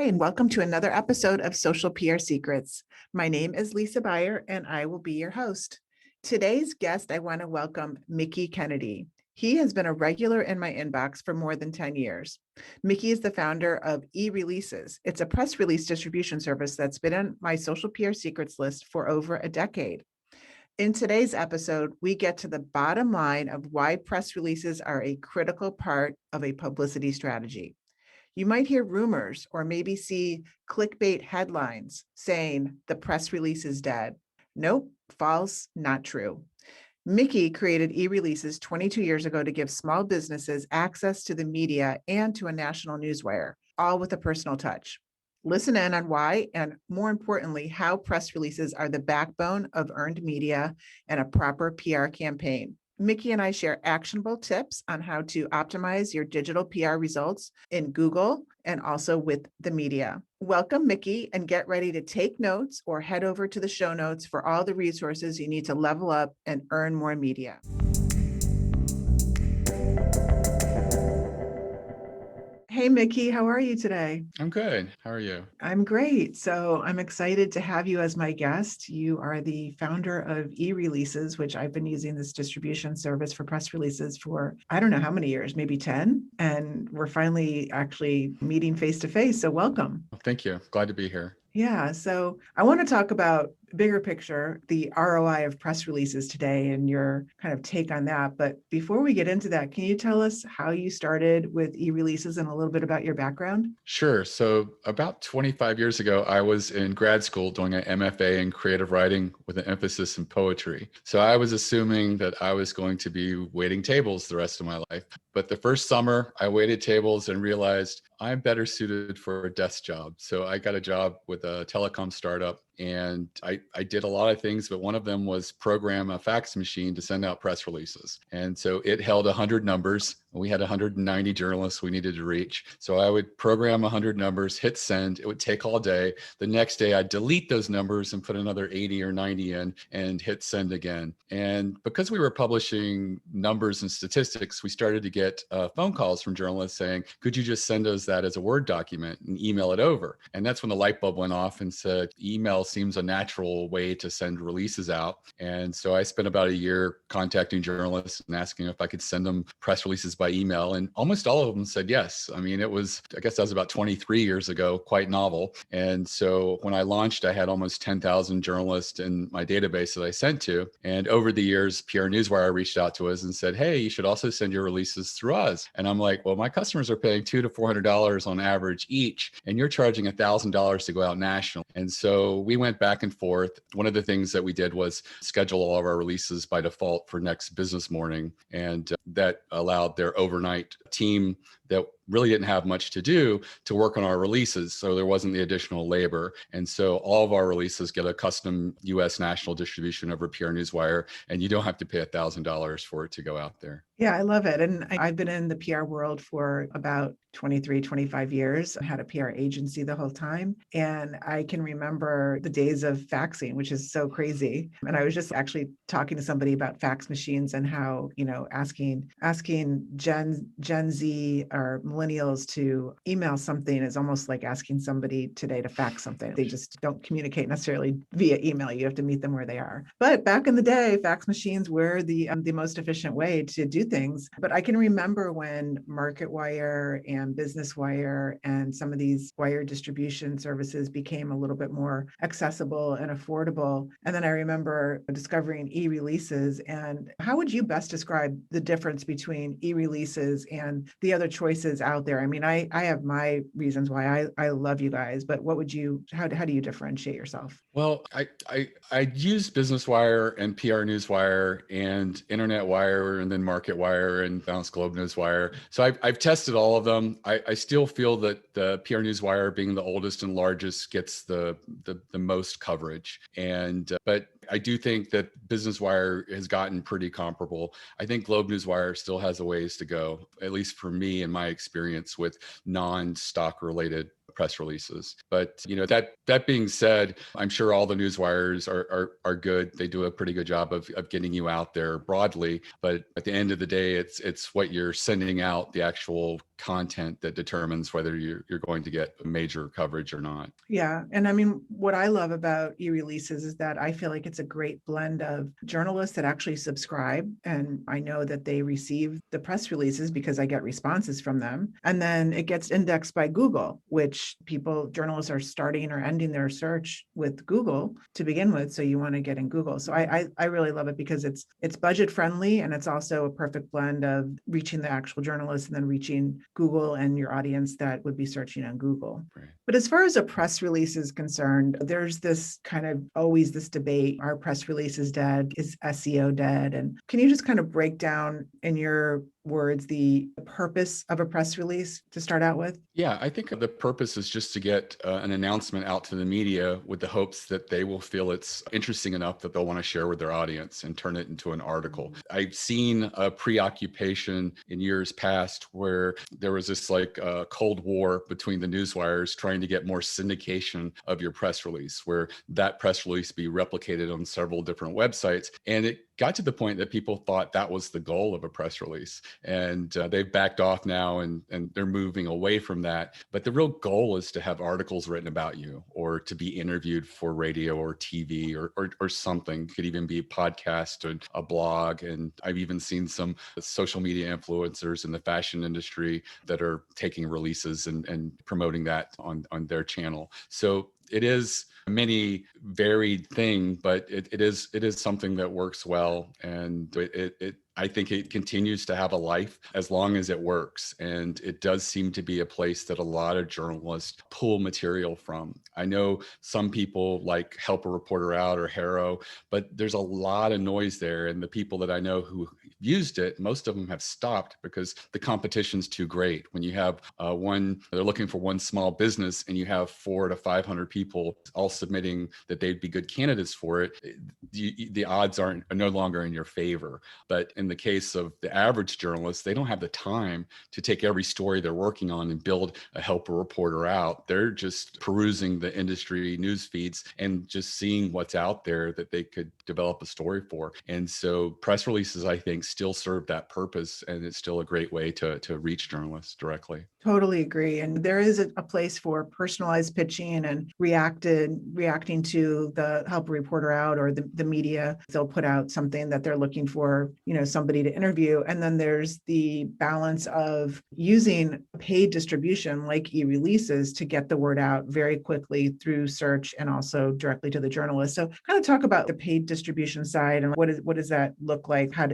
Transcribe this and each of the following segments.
Hi, and welcome to another episode of Social PR Secrets. My name is Lisa Beyer, and I will be your host. Today's guest, I want to welcome Mickie Kennedy. He has been a regular in my inbox for more than 10 years. Mickie is the founder of eReleases. It's a press release distribution service that's been on my Social PR Secrets list for over a decade. In today's episode, we get to the bottom line of why press releases are a critical part of a publicity strategy. You might hear rumors or maybe see clickbait headlines saying the press release is dead. Nope, false, not true. Mickie created eReleases 22 years ago to give small businesses access to the media and to a national newswire, all with a personal touch. Listen in on why, and more importantly, how press releases are the backbone of earned media and a proper PR campaign. Mickie and I share actionable tips on how to optimize your digital PR results in Google and also with the media. Welcome, Mickie, and get ready to take notes or head over to the show notes for all the resources you need to level up and earn more media. Hey, Mickie, how are you today? I'm good. How are you? I'm great. So I'm excited to have you as my guest. You are the founder of eReleases, which I've been using this distribution service for press releases for, I don't know how many years, maybe 10. And we're finally actually meeting face to face. So welcome. Thank you. Glad to be here. Yeah. So I want to talk about bigger picture, the ROI of press releases today and your kind of take on that. But before we get into that, can you tell us how you started with eReleases and a little bit about your background? Sure. So about 25 years ago, I was in grad school doing an MFA in creative writing with an emphasis in poetry. So I was assuming that I was going to be waiting tables the rest of my life. But the first summer, I waited tables and realized I'm better suited for a desk job. So I got a job with a telecom startup, and I did a lot of things, but one of them was program a fax machine to send out press releases. And so it held 100 numbers. We had 190 journalists we needed to reach. So I would program 100 numbers, hit send. It would take all day. The next day, I'd delete those numbers and put another 80 or 90 in and hit send again. And because we were publishing numbers and statistics, we started to get phone calls from journalists saying, could you just send us that as a Word document and email it over? And that's when the light bulb went off and said, email seems a natural way to send releases out. And so I spent about a year contacting journalists and asking if I could send them press releases by email. And almost all of them said yes. I mean, I guess that was about 23 years ago, quite novel. And so when I launched, I had almost 10,000 journalists in my database that I sent to. And over the years, PR Newswire reached out to us and said, hey, you should also send your releases through us. And I'm like, well, my customers are paying $200 to $400 on average each, and you're charging $1,000 to go out national. And so we went back and forth. One of the things that we did was schedule all of our releases by default for next business morning. And that allowed their overnight team that really didn't have much to do to work on our releases. So there wasn't the additional labor. And so all of our releases get a custom US national distribution over PR Newswire, and you don't have to pay $1,000 for it to go out there. Yeah, I love it. And I've been in the PR world for about 23, 25 years. I had a PR agency the whole time. And I can remember the days of faxing, which is so crazy. And I was just actually talking to somebody about fax machines and how, asking Gen Z or millennials to email something is almost like asking somebody today to fax something. They just don't communicate necessarily via email. You have to meet them where they are. But back in the day, fax machines were the most efficient way to do things. But I can remember when MarketWire and BusinessWire and some of these wire distribution services became a little bit more accessible and affordable. And then I remember discovering eReleases. And how would you best describe the difference between eReleases and the other choices out there? I mean, I have my reasons why I love you guys, but how do you differentiate yourself? Well, I use BusinessWire and PR Newswire and Internet Wire and then MarketWire and Bounce Globe Newswire. So I've tested all of them. I still feel that the PR Newswire, being the oldest and largest, gets the most coverage. But I do think that BusinessWire has gotten pretty comparable. I think Globe Newswire still has a ways to go, at least for me in my experience with non-stock related press releases. But that being said, I'm sure all the news wires are good. They do a pretty good job of getting you out there broadly. But at the end of the day, it's what you're sending out, the actual content, that determines whether you're going to get major coverage or not. Yeah. And I mean, what I love about e-releases is that I feel like it's a great blend of journalists that actually subscribe. And I know that they receive the press releases because I get responses from them. And then it gets indexed by Google, which journalists are starting or ending their search with Google to begin with. So you want to get in Google. So I really love it because it's budget friendly, and it's also a perfect blend of reaching the actual journalists and then reaching Google and your audience that would be searching on Google. Right. But as far as a press release is concerned, there's this kind of always this debate, are press releases dead? Is SEO dead? And can you just kind of break down in your words the purpose of a press release to start out with? Yeah, I think the purpose is just to get an announcement out to the media with the hopes that they will feel it's interesting enough that they'll want to share with their audience and turn it into an article. I've seen a preoccupation in years past where there was this Cold War between the news wires trying to get more syndication of your press release, where that press release be replicated on several different websites. And it got to the point that people thought that was the goal of a press release. And they've backed off now, and they're moving away from that. But the real goal is to have articles written about you, or to be interviewed for radio or TV or something. It could even be a podcast or a blog. And I've even seen some social media influencers in the fashion industry that are taking releases and promoting that on their channel. So it is many varied thing, but it is something that works well, and I think it continues to have a life as long as it works. And it does seem to be a place that a lot of journalists pull material from. I know some people like Help a Reporter Out or Harrow, but there's a lot of noise there. And the people that I know who used it, most of them have stopped because the competition's too great. When you have they're looking for one small business and you have 400 to 500 people all submitting that they'd be good candidates for it, the odds are no longer in your favor. But in the case of the average journalist, they don't have the time to take every story they're working on and build a Help a Reporter Out. They're just perusing the industry news feeds and just seeing what's out there that they could develop a story for. And so press releases, I think, still serve that purpose, and it's still a great way to reach journalists directly. Totally agree. And there is a place for personalized pitching and reacting to the Help a Reporter Out or the media. They'll put out something that they're looking for, somebody to interview. And then there's the balance of using paid distribution like e-releases to get the word out very quickly through search and also directly to the journalist. So kind of talk about the paid distribution side and what does that look like? How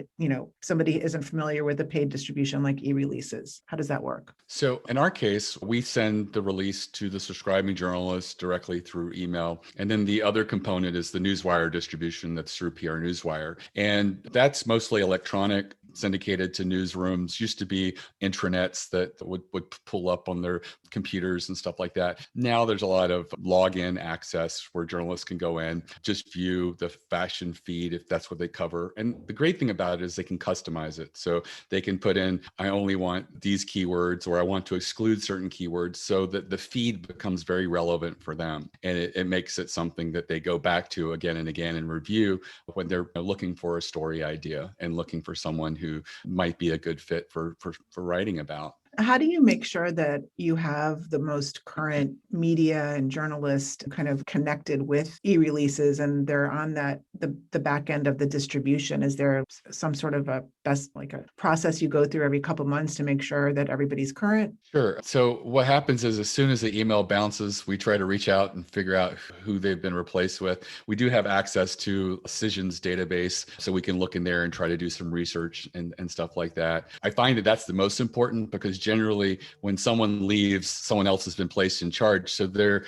somebody isn't familiar with the paid distribution like e-releases. How does that work? So in our case, we send the release to the subscribing journalists directly through email. And then the other component is the newswire distribution that's through PR Newswire. And that's mostly electronic, syndicated to newsrooms. Used to be intranets that would pull up on their computers and stuff like that. Now there's a lot of login access where journalists can go in, just view the fashion feed if that's what they cover. And the great thing about it is they can customize it. So they can put in, I only want these keywords, or I want to exclude certain keywords, so that the feed becomes very relevant for them. And it makes it something that they go back to again and again and review when they're looking for a story idea and looking for someone who might be a good fit for writing about. How do you make sure that you have the most current media and journalists kind of connected with e-releases and they're on the back end of the distribution? Is there some sort of a process you go through every couple months to make sure that everybody's current? Sure. So what happens is as soon as the email bounces, we try to reach out and figure out who they've been replaced with. We do have access to Cision's database, so we can look in there and try to do some research and stuff like that. I find that that's the most important, because generally when someone leaves, someone else has been placed in charge. So they're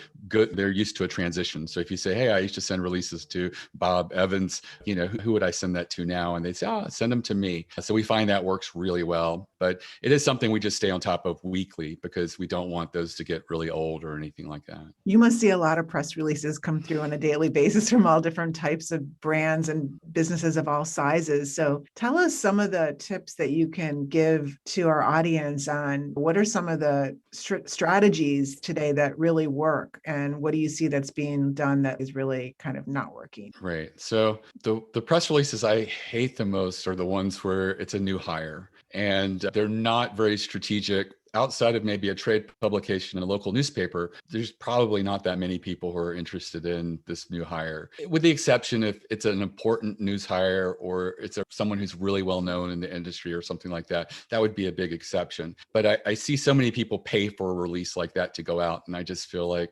used to a transition. So if you say, hey, I used to send releases to Bob Evans, who would I send that to now? And they say, send them to me. So we find that works really well. But it is something we just stay on top of weekly, because we don't want those to get really old or anything like that. You must see a lot of press releases come through on a daily basis from all different types of brands and businesses of all sizes. So tell us some of the tips that you can give to our audience on what are some of the strategies today that really work, and what do you see that's being done that is really kind of not working? Right. So the press releases I hate the most are the ones where it's a new hire and they're not very strategic. Outside of maybe a trade publication in a local newspaper, there's probably not that many people who are interested in this new hire, with the exception if it's an important news hire or it's someone who's really well known in the industry or something like that. That would be a big exception. But I see so many people pay for a release like that to go out, and I just feel like,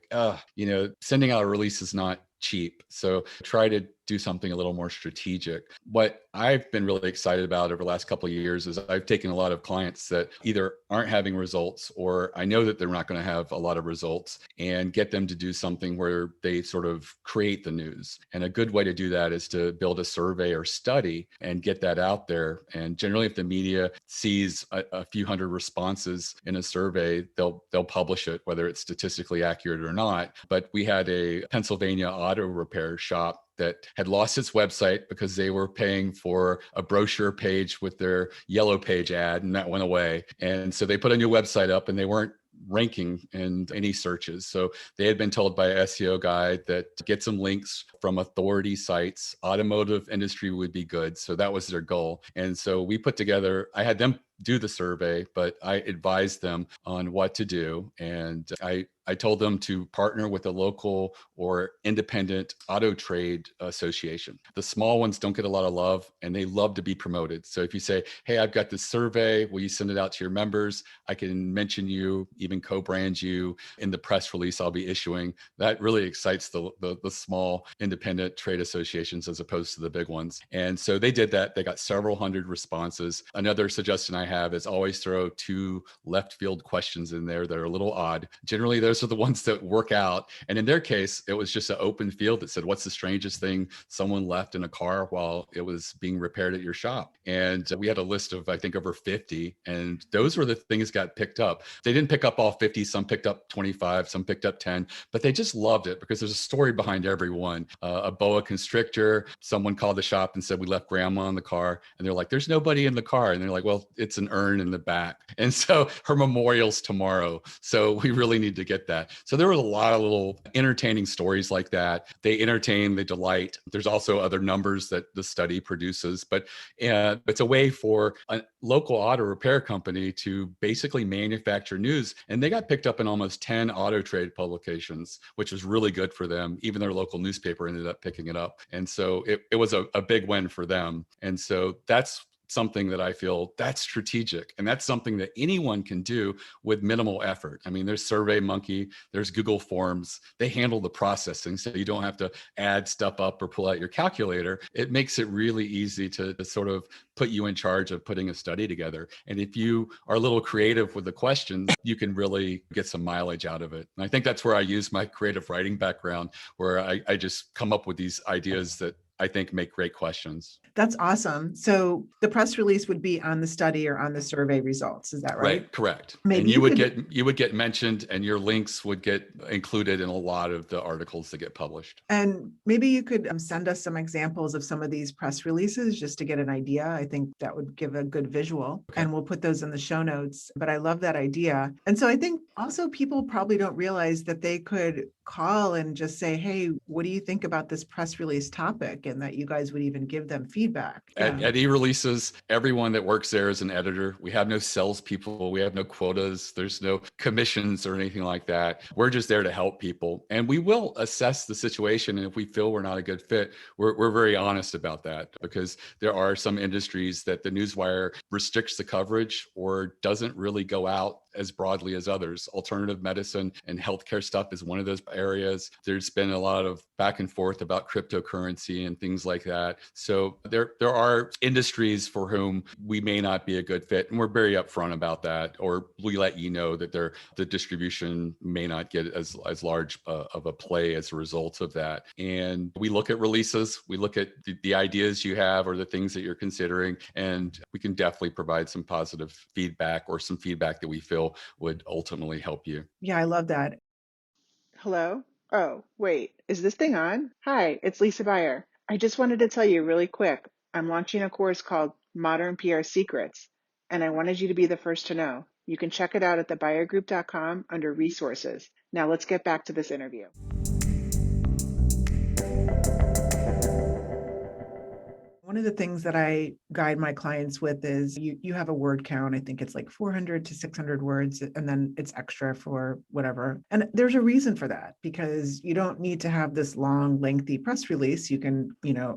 sending out a release is not cheap. So try to do something a little more strategic. What I've been really excited about over the last couple of years is I've taken a lot of clients that either aren't having results or I know that they're not going to have a lot of results, and get them to do something where they sort of create the news. And a good way to do that is to build a survey or study and get that out there. And generally, if the media sees a few hundred responses in a survey, they'll publish it, whether it's statistically accurate or not. But we had a Pennsylvania auto repair shop that had lost its website because they were paying for a brochure page with their yellow page ad, and that went away. And so they put a new website up and they weren't ranking in any searches. So they had been told by an SEO guy that to get some links from authority sites, automotive industry would be good. So that was their goal. And so we put together, I had them do the survey, but I advised them on what to do. And I told them to partner with a local or independent auto trade association. The small ones don't get a lot of love and they love to be promoted. So if you say, hey, I've got this survey, will you send it out to your members? I can mention you, even co-brand you in the press release I'll be issuing. That really excites the small independent trade associations as opposed to the big ones. And so they did that. They got several hundred responses. Another suggestion I have is always throw 2 left field questions in there that are a little odd. Generally, those are the ones that work out. And in their case, it was just an open field that said, what's the strangest thing someone left in a car while it was being repaired at your shop? And we had a list of, I think, over 50. And those were the things that got picked up. They didn't pick up all 50. Some picked up 25, some picked up 10, but they just loved it because there's a story behind every one. A boa constrictor, someone called the shop and said, we left grandma in the car. And they're like, there's nobody in the car. And they're like, well, it's an urn in the back. And so her memorial's tomorrow. So we really need to get that. So there were a lot of little entertaining stories like that. They entertain, they delight. There's also other numbers that the study produces, but it's a way for a local auto repair company to basically manufacture news. And they got picked up in almost 10 auto trade publications, which was really good for them. Even their local newspaper ended up picking it up. And so it was a big win for them. And so that's something that I feel that's strategic. And that's something that anyone can do with minimal effort. I mean, there's SurveyMonkey, there's Google Forms. They handle the processing. So you don't have to add stuff up or pull out your calculator. It makes it really easy to sort of put you in charge of putting a study together. And if you are a little creative with the questions, you can really get some mileage out of it. And I think that's where I use my creative writing background, where I just come up with these ideas that I think make great questions. That's awesome. So the press release would be on the study or on the survey results. Is that right? Right, correct. Maybe And you you would get mentioned, and your links would get included in a lot of the articles that get published. And maybe you could send us some examples of some of these press releases just to get an idea. I think that would give a good visual, Okay. and we'll put those in the show notes. But I love that idea. And so I think also people probably don't realize that they could call and just say, hey, what do you think about this press release topic? And that you guys would even give them feedback. At e-releases, everyone that works there is an editor. We have no salespeople. We have no quotas. There's no commissions or anything like that. We're just there to help people. And we will assess the situation. And if we feel we're not a good fit, we're very honest about that, because there are some industries that the newswire restricts the coverage or doesn't really go out as broadly as others. Alternative medicine and healthcare stuff is one of those areas. There's been a lot of back and forth about cryptocurrency and things like that. So there are industries for whom we may not be a good fit, and we're very upfront about that, or we let you know that the distribution may not get as large of a play as a result of that. And we look at releases, we look at the ideas you have or the things that you're considering, and we can definitely provide some positive feedback or some feedback that we feel would ultimately help you. Yeah, I love that. Hello? Oh, wait, is this thing on? Hi, it's Lisa Beyer. I just wanted to tell you really quick. I'm launching a course called Modern PR Secrets, and I wanted you to be the first to know. You can check it out at thebuyergroup.com under resources. Now let's get back to this interview. One of the things that I guide my clients with is you have a word count. I think it's like 400 to 600 words, and then it's extra for whatever. And there's a reason for that, because you don't need to have this long, lengthy press release. You can,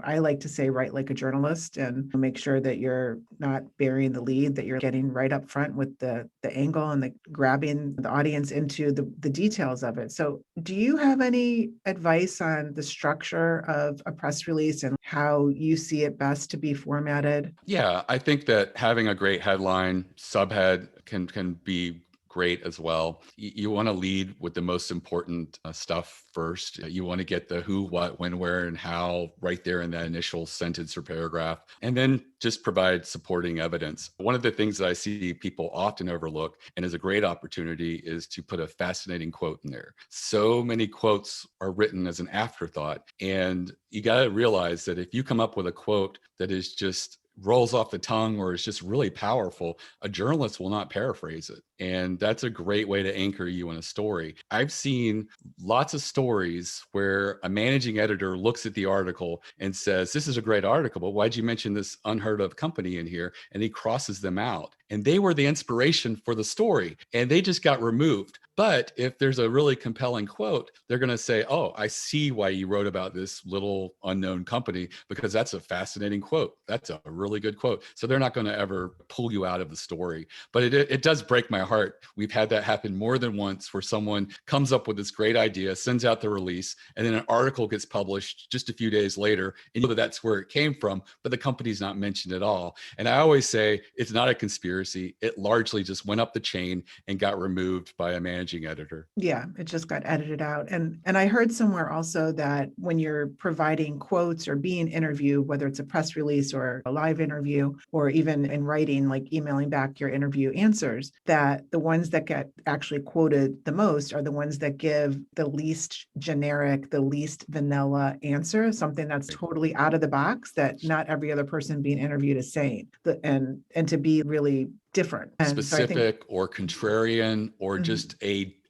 I like to say, write like a journalist and make sure that you're not burying the lead, that you're getting right up front with the angle and the grabbing the audience into the details of it. So do you have any advice on the structure of a press release and how you see it best to be formatted? Yeah, I think that having a great headline, subhead can be great as well. You want to lead with the most important stuff first. You want to get the who, what, when, where, and how right there in that initial sentence or paragraph, and then just provide supporting evidence. One of the things that I see people often overlook and is a great opportunity is to put a fascinating quote in there. So many quotes are written as an afterthought, and you got to realize that if you come up with a quote that is just rolls off the tongue or is just really powerful, a journalist will not paraphrase it. And that's a great way to anchor you in a story. I've seen lots of stories where a managing editor looks at the article and says, "This is a great article, but why'd you mention this unheard of company in here?" And he crosses them out. And they were the inspiration for the story, and they just got removed. But if there's a really compelling quote, they're going to say, "Oh, I see why you wrote about this little unknown company, because that's a fascinating quote. That's a really good quote." So they're not going to ever pull you out of the story. But it does break my heart. We've had that happen more than once, where someone comes up with this great idea, sends out the release, and then an article gets published just a few days later. And you know that that's where it came from, but the company's not mentioned at all. And I always say it's not a conspiracy. It largely just went up the chain and got removed by a managing editor. Yeah, it just got edited out. And I heard somewhere also that when you're providing quotes or being interviewed, whether it's a press release or a live interview, or even in writing, like emailing back your interview answers, that the ones that get actually quoted the most are the ones that give the least generic, the least vanilla answer, something that's totally out of the box that not every other person being interviewed is saying, and to be really different. And Specific or contrarian, or Mhm. just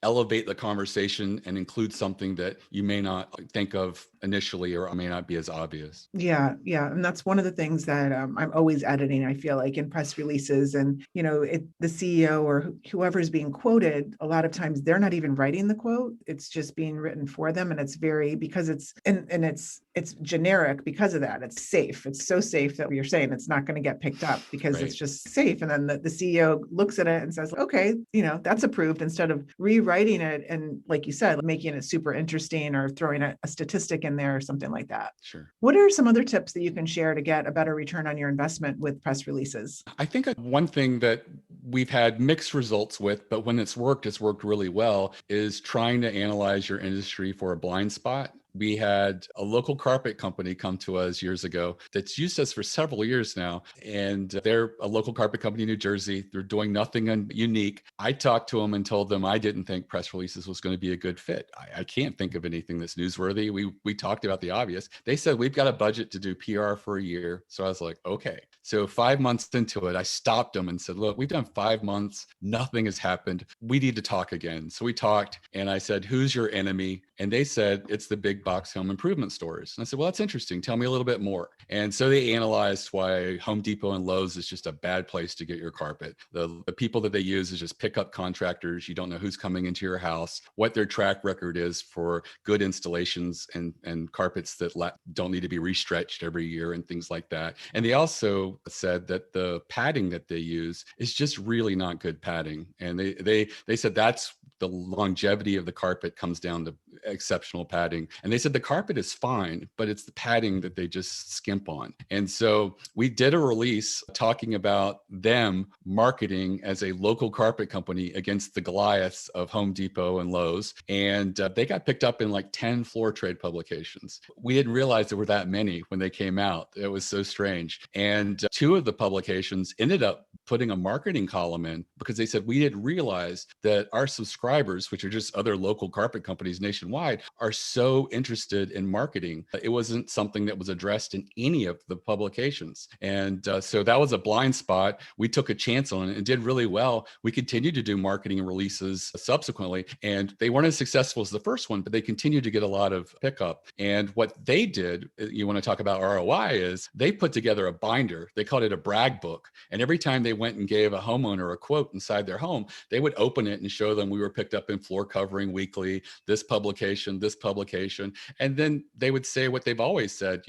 elevate the conversation and include something that you may not think of initially or may not be as obvious. Yeah, yeah. And that's one of the things that I'm always editing, I feel like, in press releases. And, the CEO or whoever's being quoted, a lot of times they're not even writing the quote. It's just being written for them. And it's because it's generic because of that. It's safe. It's so safe that you're saying it's not going to get picked up because it's Right. just safe. And then the CEO looks at it and says, okay, that's approved, instead of rewriting it and, like you said, making it super interesting or throwing a statistic in there or something like that. Sure. What are some other tips that you can share to get a better return on your investment with press releases? I think one thing that we've had mixed results with, but when it's worked really well, is trying to analyze your industry for a blind spot. We had a local carpet company come to us years ago that's used us for several years now. And they're a local carpet company in New Jersey. They're doing nothing unique. I talked to them and told them I didn't think press releases was going to be a good fit. I can't think of anything that's newsworthy. We talked about the obvious. They said, "We've got a budget to do PR for a year." So I was like, okay. So 5 months into it, I stopped them and said, "Look, we've done 5 months. Nothing has happened. We need to talk again." So we talked, and I said, "Who's your enemy?" And they said, "It's the big box home improvement stores." And I said, "Well, that's interesting. Tell me a little bit more." And so they analyzed why Home Depot and Lowe's is just a bad place to get your carpet. The people that they use is just pickup contractors. You don't know who's coming into your house, what their track record is for good installations and carpets that don't need to be restretched every year and things like that. And they also said that the padding that they use is just really not good padding. And they said that's the longevity of the carpet comes down to exceptional padding. And they said the carpet is fine, but it's the padding that they just skimp on. And so we did a release talking about them marketing as a local carpet company against the Goliaths of Home Depot and Lowe's. And they got picked up in like 10 floor trade publications. We didn't realize there were that many when they came out. It was so strange. And two of the publications ended up putting a marketing column in because they said we didn't realize that our subscribers, which are just other local carpet companies nationwide, are so interested in marketing. It wasn't something that was addressed in any of the publications. And so that was a blind spot. We took a chance on it and did really well. We continued to do marketing releases subsequently, and they weren't as successful as the first one, but they continued to get a lot of pickup. And what they did, you want to talk about ROI, is they put together a binder. They called it a brag book. And every time they went and gave a homeowner a quote inside their home, they would open it and show them we were picked up in Floor Covering Weekly, this publication, this publication. And then they would say what they've always said,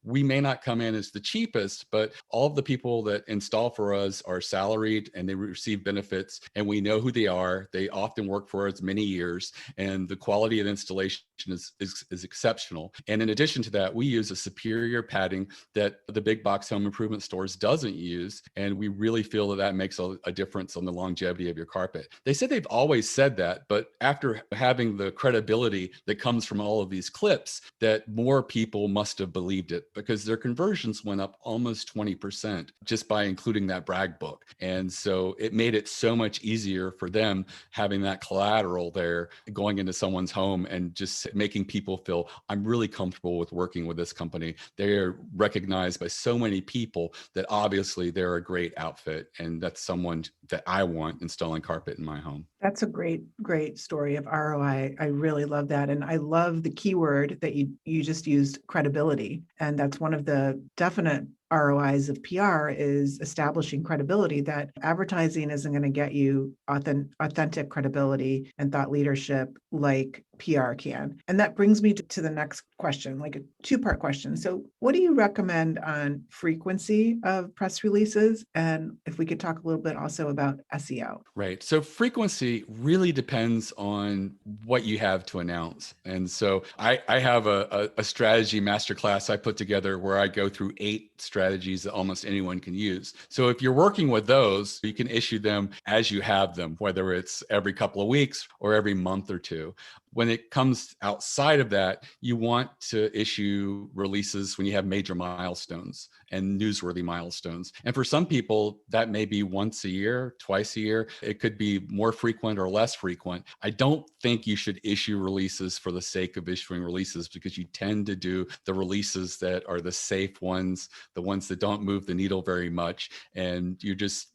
we may not come in as the cheapest, but all of the people that install for us are salaried and they receive benefits, and we know who they are. They often work for us many years, and the quality of installation is exceptional. And in addition to that, we use a superior padding that the big box home improvement stores doesn't use. And we really feel that that makes a difference on the longevity of your carpet. They said they've always said that, but after having the credibility that comes from all of these clips, that more people must have believed it, because their conversions went up almost 20% just by including that brag book. And so it made it so much easier for them having that collateral there, going into someone's home and just making people feel, I'm really comfortable with working with this company. They are recognized by so many people that obviously they're a great outfit, and that's someone that I want installing carpet in my home. That's a great, great story of ROI. I really love that. And I love the keyword that you just used, credibility. And that's one of the definite ROIs of PR, is establishing credibility, that advertising isn't going to get you authentic credibility and thought leadership like PR can. And that brings me to the next question, like a two-part question. So what do you recommend on frequency of press releases? And if we could talk a little bit also about SEO. Right. So frequency really depends on what you have to announce. And so I have a strategy masterclass I put together where I go through 8 strategies that almost anyone can use. So if you're working with those, you can issue them as you have them, whether it's every couple of weeks or every month or two. When it comes outside of that, you want to issue releases when you have major milestones and newsworthy milestones. And for some people, that may be once a year, twice a year. It could be more frequent or less frequent. I don't think you should issue releases for the sake of issuing releases, because you tend to do the releases that are the safe ones, the ones that don't move the needle very much. And you're just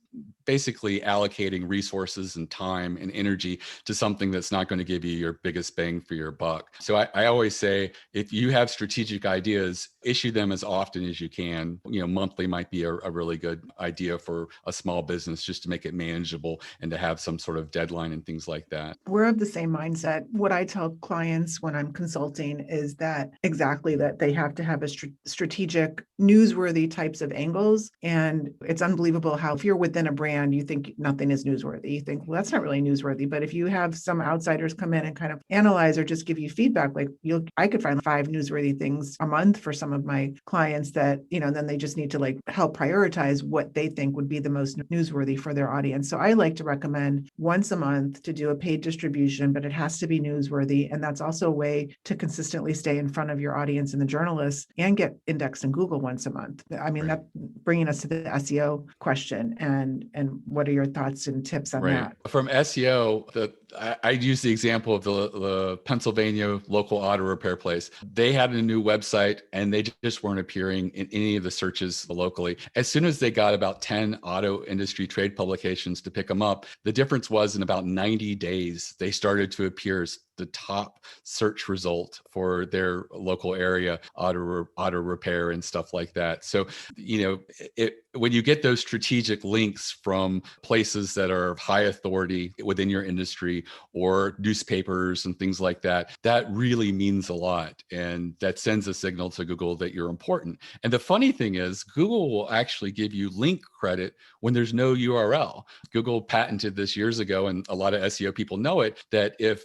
basically allocating resources and time and energy to something that's not going to give you your biggest bang for your buck. So I always say, if you have strategic ideas, issue them as often as you can. Monthly might be a really good idea for a small business, just to make it manageable and to have some sort of deadline and things like that. We're of the same mindset. What I tell clients when I'm consulting is that they have to have a strategic, newsworthy types of angles. And it's unbelievable how, if you're within a brand, you think nothing is newsworthy. You think, well, that's not really newsworthy. But if you have some outsiders come in and kind of analyze or just give you feedback, like I could find 5 newsworthy things a month for some of my clients that, then they just need to help prioritize what they think would be the most newsworthy for their audience. So I like to recommend once a month to do a paid distribution, but it has to be newsworthy. And that's also a way to consistently stay in front of your audience and the journalists and get indexed in Google once a month. I mean, Right. that bringing us to the SEO question, and what are your thoughts and tips on that? From SEO, I use the example of the Pennsylvania local auto repair place. They had a new website and they just weren't appearing in any of the searches locally. As soon as they got about 10 auto industry trade publications to pick them up, the difference was in about 90 days, they started to appear as the top search result for their local area, auto repair and stuff like that. So, when you get those strategic links from places that are of high authority within your industry or newspapers and things like that, that really means a lot. And that sends a signal to Google that you're important. And the funny thing is, Google will actually give you link credit when there's no URL. Google patented this years ago, and a lot of SEO people know it, that if,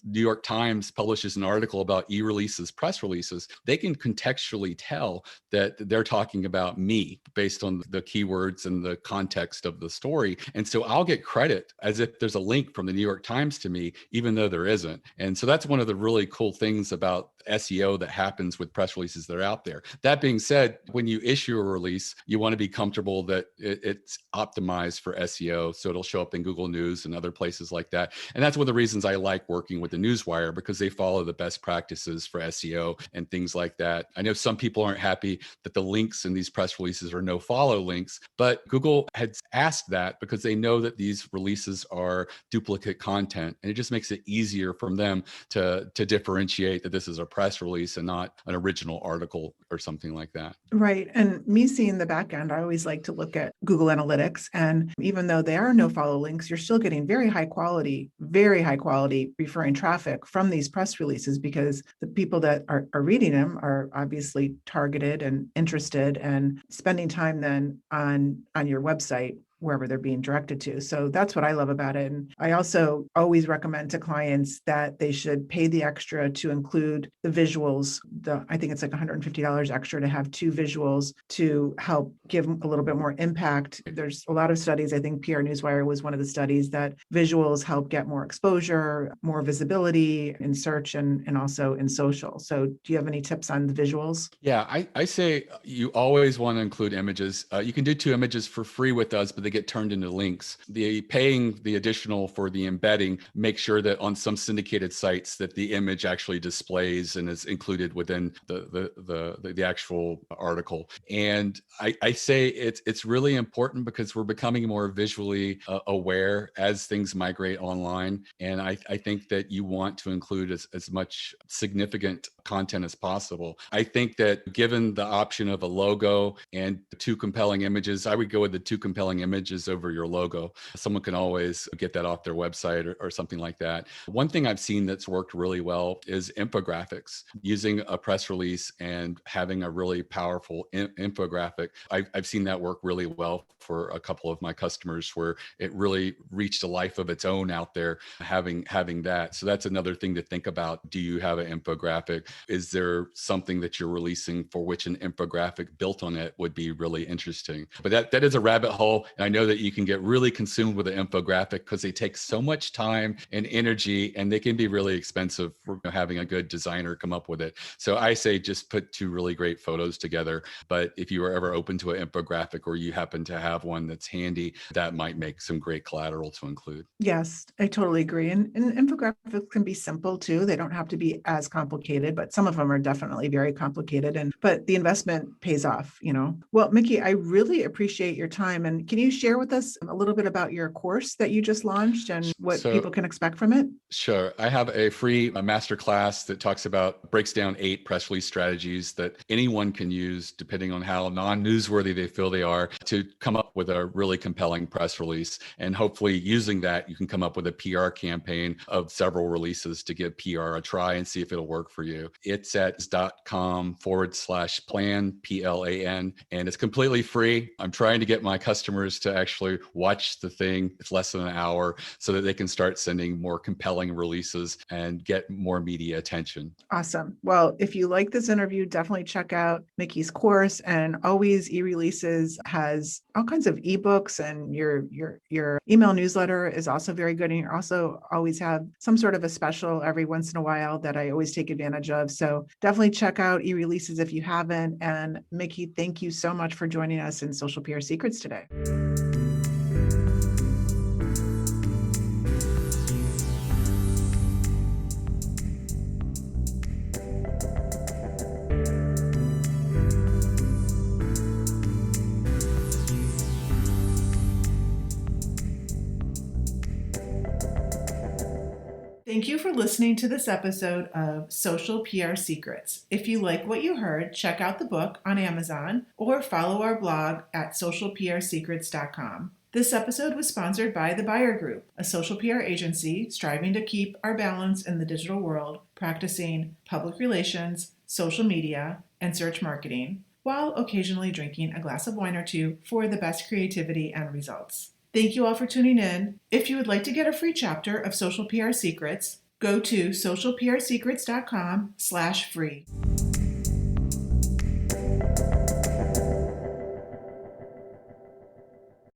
New York Times publishes an article about e-releases, press releases, they can contextually tell that they're talking about me based on the keywords and the context of the story. And so I'll get credit as if there's a link from the New York Times to me, even though there isn't. And so that's one of the really cool things about SEO that happens with press releases that are out there. That being said, when you issue a release, you want to be comfortable that it's optimized for SEO. So it'll show up in Google News and other places like that. And that's one of the reasons I like working with the Newswire, because they follow the best practices for SEO and things like that. I know some people aren't happy that the links in these press releases are no follow links, but Google had asked that because they know that these releases are duplicate content, and it just makes it easier from them to differentiate that this is a press release and not an original article or something like that. Right. And me seeing the back end, I always like to look at Google Analytics. And even though there are no follow links, you're still getting very high quality referring traffic from these press releases, because the people that are reading them are obviously targeted and interested and spending time then on your website, wherever they're being directed to. So that's what I love about it. And I also always recommend to clients that they should pay the extra to include the visuals. I think it's like $150 extra to have 2 visuals to help give a little bit more impact. There's a lot of studies. I think PR Newswire was one of the studies that visuals help get more exposure, more visibility in search and also in social. So do you have any tips on the visuals? Yeah, I say you always want to include images. You can do 2 images for free with us, but they get turned into links. The paying the additional for the embedding, make sure that on some syndicated sites that the image actually displays and is included within the actual article. And I say it's really important because we're becoming more visually aware as things migrate online. And I think that you want to include as much significant content as possible. I think that given the option of a logo and 2 compelling images, I would go with the 2 compelling images over your logo. Someone can always get that off their website or something like that. One thing I've seen that's worked really well is infographics, using a press release and having a really powerful infographic. I've seen that work really well for a couple of my customers, where it really reached a life of its own out there, having that. So that's another thing to think about. Do you have an infographic? Is there something that you're releasing for which an infographic built on it would be really interesting? But that is a rabbit hole. And I know that you can get really consumed with an infographic because they take so much time and energy, and they can be really expensive for having a good designer come up with it. So I say just put 2 really great photos together. But if you are ever open to an infographic, or you happen to have one that's handy, that might make some great collateral to include. Yes, I totally agree. And infographics can be simple too. They don't have to be as complicated, but some of them are definitely very complicated. But the investment pays off, you know. Well, Mickie, I really appreciate your time. And can you share with us a little bit about your course that you just launched and what people can expect from it? Sure. I have a free master class that breaks down 8 press release strategies that anyone can use, depending on how non-newsworthy they feel they are, to come up with a really compelling press release. And hopefully using that, you can come up with a PR campaign of several releases to give PR a try and see if it'll work for you. It's at .com/plan, PLAN, and it's completely free. I'm trying to get my customers to actually watch the thing. It's less than an hour, so that they can start sending more compelling releases and get more media attention. Awesome. Well, if you like this interview, definitely check out Mickie's course. And Always eReleases has all kinds of ebooks, and your email newsletter is also very good. And you also always have some sort of a special every once in a while that I always take advantage of. So definitely check out eReleases if you haven't. And Mickie, thank you so much for joining us in Social PR Secrets today. Thank you for listening to this episode of Social PR Secrets. If you like what you heard, check out the book on Amazon or follow our blog at socialprsecrets.com. This episode was sponsored by The Buyer Group, a social PR agency striving to keep our balance in the digital world, practicing public relations, social media, and search marketing, while occasionally drinking a glass of wine or 2 for the best creativity and results. Thank you all for tuning in. If you would like to get a free chapter of Social PR Secrets, go to socialprsecrets.com/free.